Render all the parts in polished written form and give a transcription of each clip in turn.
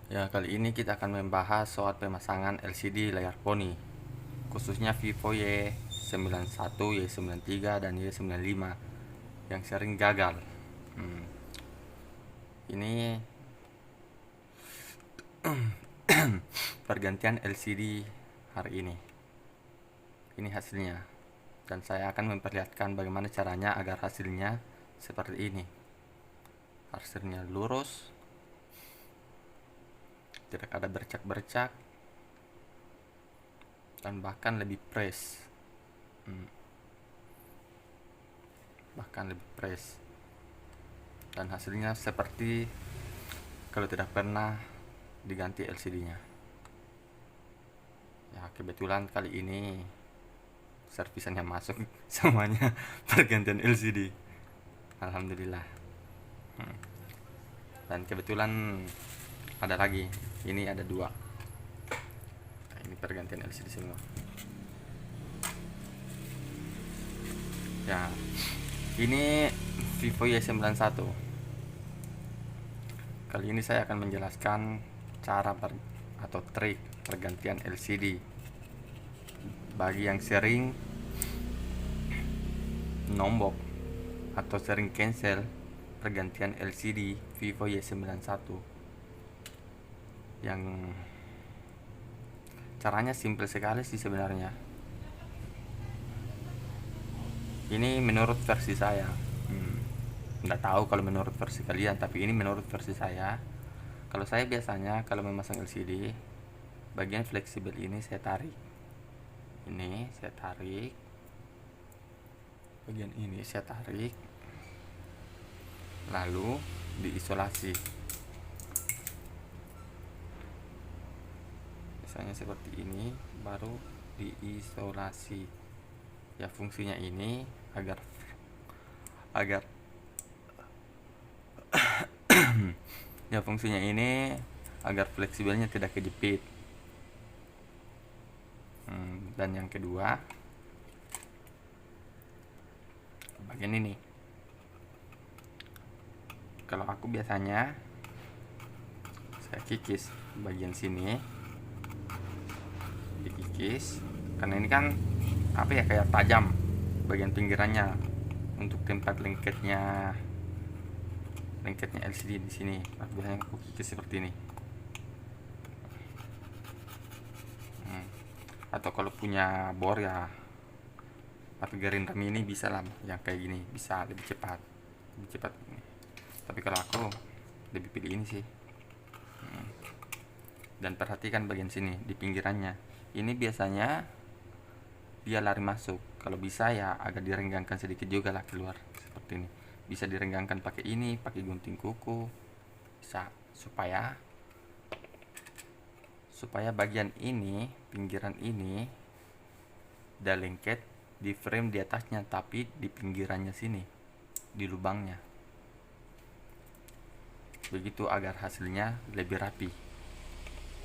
Ya, kali ini kita akan membahas soal pemasangan LCD layar poni, khususnya Vivo Y91, Y93, dan Y95 yang sering gagal. Ini pergantian LCD hari ini. Ini hasilnya, dan saya akan memperlihatkan bagaimana caranya agar hasilnya seperti ini. Hasilnya lurus, tidak ada bercak-bercak, dan bahkan lebih fresh. Dan hasilnya seperti kalau tidak pernah diganti LCD-nya. Ya, kebetulan kali ini servisannya masuk semuanya pergantian LCD, alhamdulillah. Dan kebetulan ada lagi, ini ada dua. Nah, ini pergantian LCD semua. Ya, ini Vivo Y91. Kali ini saya akan menjelaskan cara atau trik pergantian LCD bagi yang sering nombok atau sering cancel pergantian LCD Vivo Y91. Yang caranya simple sekali sih sebenarnya. Ini menurut versi saya. Nggak tahu kalau menurut versi kalian, tapi ini menurut versi saya. Kalau saya biasanya kalau memasang LCD, bagian fleksibel ini saya tarik. Ini saya tarik. Bagian ini saya tarik. Lalu diisolasi. Misalnya seperti ini, baru diisolasi. Ya, fungsinya ini agar ya, fungsinya ini agar fleksibelnya tidak kejepit. Dan yang kedua, bagian ini. Kalau aku biasanya saya kikis bagian sini, dikikis karena ini kan kayak tajam bagian pinggirannya untuk tempat lengketnya LCD di sini. Biasanya aku kikis seperti ini. Atau kalau punya bor ya pakai Gerindra Mini bisa lah, yang kayak gini bisa lebih cepat. Tapi kalau aku lebih pilih ini sih. Dan perhatikan bagian sini di pinggirannya. Ini biasanya dia lari masuk. Kalau bisa ya agak direnggangkan sedikit juga lah keluar seperti ini. Bisa direnggangkan pakai ini, pakai gunting kuku, bisa supaya bagian ini, pinggiran ini udah lengket di frame di atasnya, tapi di pinggirannya sini, di lubangnya. Begitu agar hasilnya lebih rapi.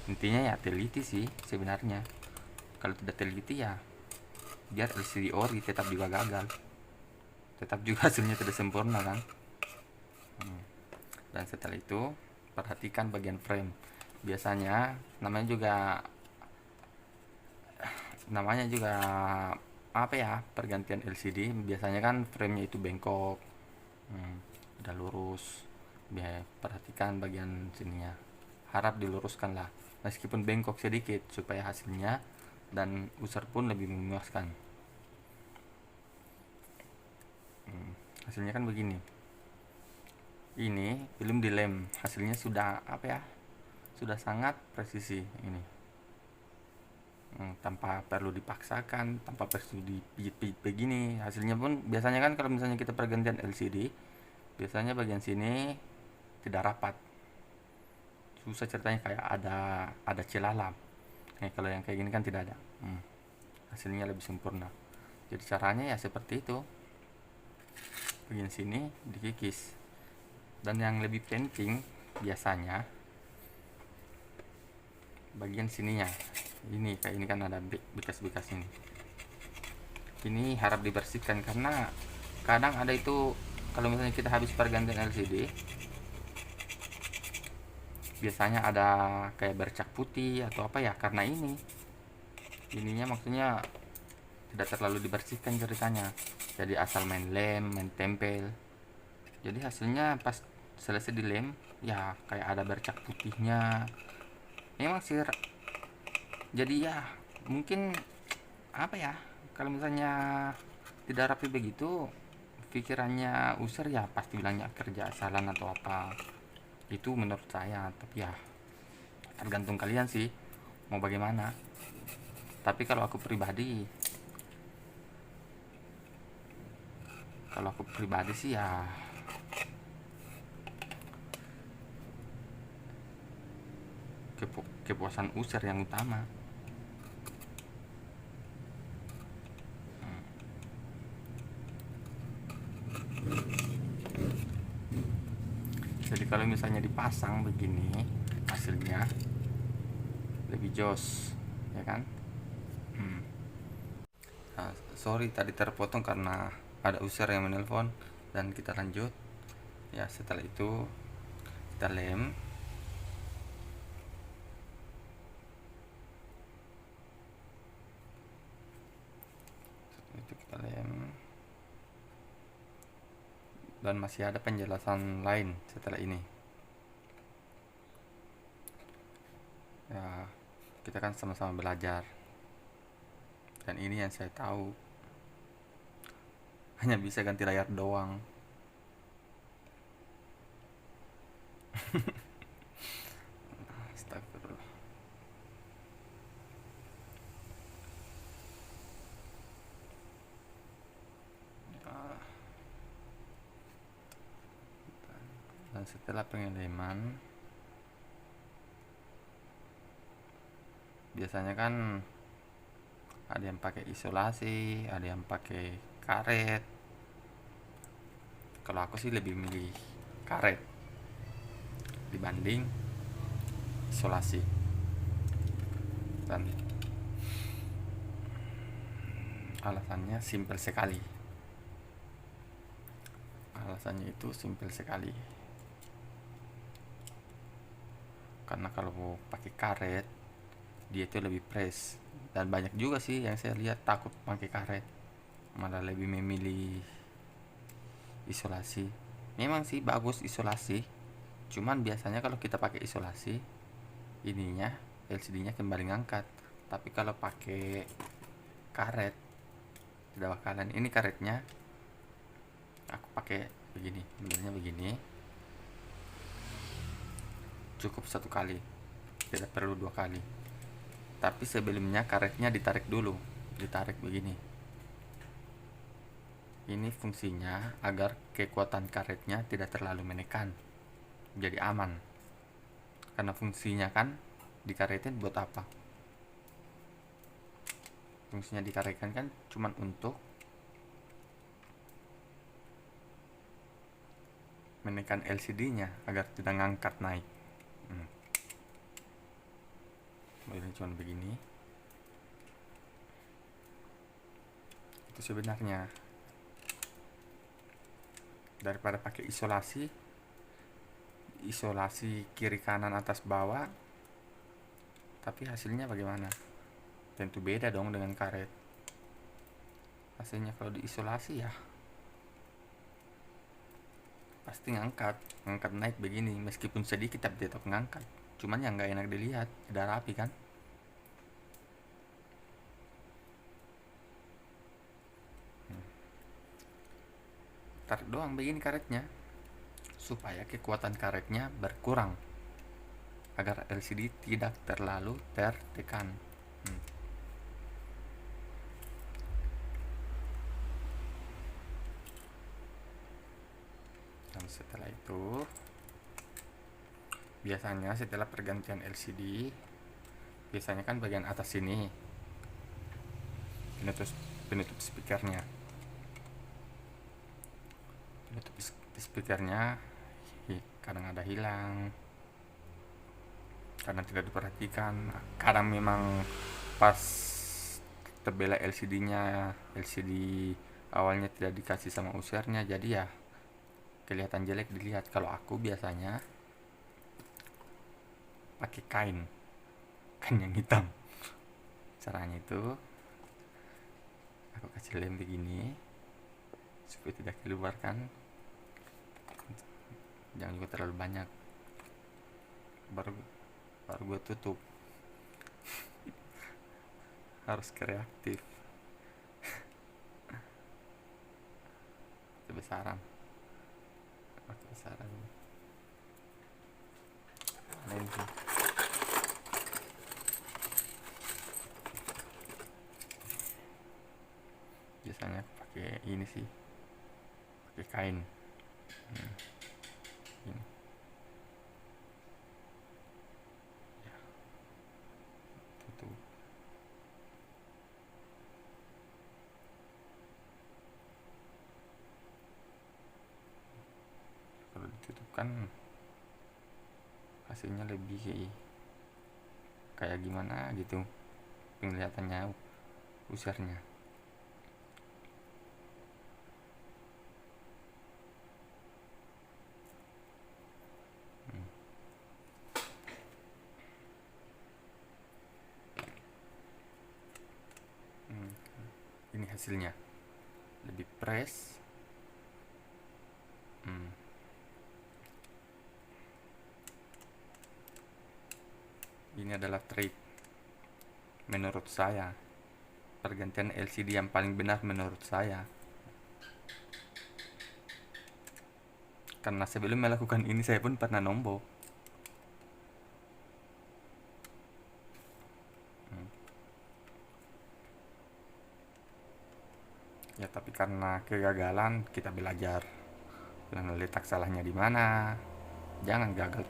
Intinya ya teliti sih sebenarnya. Kalau tidak teliti ya biar LCD ori tetap juga gagal, tetap juga hasilnya tidak sempurna kan. Dan setelah itu perhatikan bagian frame. Biasanya namanya juga pergantian LCD. Biasanya kan framenya itu bengkok, udah lurus. Perhatikan bagian sininya, harap diluruskan lah meskipun bengkok sedikit supaya hasilnya dan user pun lebih memuaskan. Hasilnya kan begini. Ini belum dilem, hasilnya sudah sudah sangat presisi ini. Tanpa perlu dipaksakan, tanpa perlu dipijit-pijit begini. Hasilnya pun biasanya kan kalau misalnya kita pergantian LCD, biasanya bagian sini tidak rapat, susah ceritanya, kayak ada celah. Kalau yang kayak gini kan tidak ada. Hasilnya lebih sempurna. Jadi caranya ya seperti itu. Bagian sini dikikis. Dan yang lebih penting biasanya bagian sininya. Ini kayak ini kan ada bekas-bekas ini. Ini harap dibersihkan karena kadang ada itu kalau misalnya kita habis pergantian LCD, biasanya ada kayak bercak putih atau apa ya, karena ininya maksudnya tidak terlalu dibersihkan ceritanya, jadi asal main lem, main tempel, jadi hasilnya pas selesai dilem ya kayak ada bercak putihnya. Memang sih, jadi ya mungkin apa ya, kalau misalnya tidak rapi begitu pikirannya user ya pasti bilangnya kerja asalan atau apa, itu menurut saya. Tapi ya tergantung kalian sih mau bagaimana. Tapi kalau aku pribadi sih ya kepuasan user yang utama. Jadi kalau misalnya dipasang begini hasilnya lebih jos, ya kan? Nah, sorry tadi terpotong karena ada user yang menelpon, dan kita lanjut. Ya setelah itu kita lem. Dan masih ada penjelasan lain setelah ini. Ya, kita kan sama-sama belajar. Dan ini yang saya tahu. Hanya bisa ganti layar doang. Astagfirullah. Dan setelah pengeleman, biasanya kan ada yang pakai isolasi, ada yang pakai karet. Kalau aku sih lebih milih karet dibanding isolasi. Dan alasannya simpel sekali. Alasannya itu simpel sekali. Karena kalau pakai karet dia itu lebih fresh, dan banyak juga sih yang saya lihat takut pakai karet, malah lebih memilih isolasi. Memang sih bagus isolasi, cuman biasanya kalau kita pakai isolasi ininya LCD-nya kembali ngangkat. Tapi kalau pakai karet tidak bakalan. Ini karetnya aku pakai begini, modelnya begini, cukup satu kali, tidak perlu dua kali. Tapi sebelumnya karetnya ditarik dulu, ditarik begini. Ini fungsinya agar kekuatan karetnya tidak terlalu menekan, jadi aman. Karena fungsinya kan dikaretin buat apa? Fungsinya dikaretkan kan cuman untuk menekan LCD-nya agar tidak ngangkat naik. Modelnya cuma begini. Itu sebenarnya. Daripada pakai isolasi kiri kanan atas bawah, tapi hasilnya bagaimana? Tentu beda dong dengan karet. Hasilnya kalau diisolasi ya pasti ngangkat naik begini, meskipun sedikit tapi tetap ngangkat. Cuman yang nggak enak dilihat, tidak rapi kan? Tarik doang begini karetnya, supaya kekuatan karetnya berkurang, agar LCD tidak terlalu tertekan. Dan setelah itu, biasanya setelah pergantian LCD, biasanya kan bagian atas sini penutup speakernya. Penutup speakernya kadang ada hilang, kadang tidak diperhatikan, kadang memang pas terbela LCD awalnya tidak dikasih sama usernya, jadi ya kelihatan jelek dilihat. Kalau aku biasanya pakai kain yang hitam. Caranya itu aku kasih lem begini supaya tidak keluar kan, jangan juga terlalu banyak, baru gue tutup. Harus kreatif. Kebesaran lain sih. Biasanya aku pakai ini sih, pakai kain. Ini ya, tutup. Kalau ditutup kan hasilnya lebih kayak gimana gitu penglihatannya, usarnya. Ini hasilnya lebih press. Ini adalah trik menurut saya, pergantian LCD yang paling benar menurut saya, karena sebelum melakukan ini saya pun pernah nombok. Ya tapi karena kegagalan kita belajar, letak salahnya di mana. Jangan gagal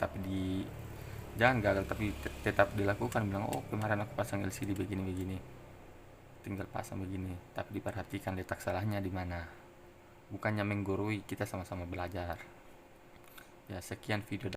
tapi tetap dilakukan. Bilang, oh kemarin aku pasang LCD begini, tinggal pasang begini, tapi diperhatikan letak salahnya di mana. Bukannya menggurui, kita sama-sama belajar. Ya sekian video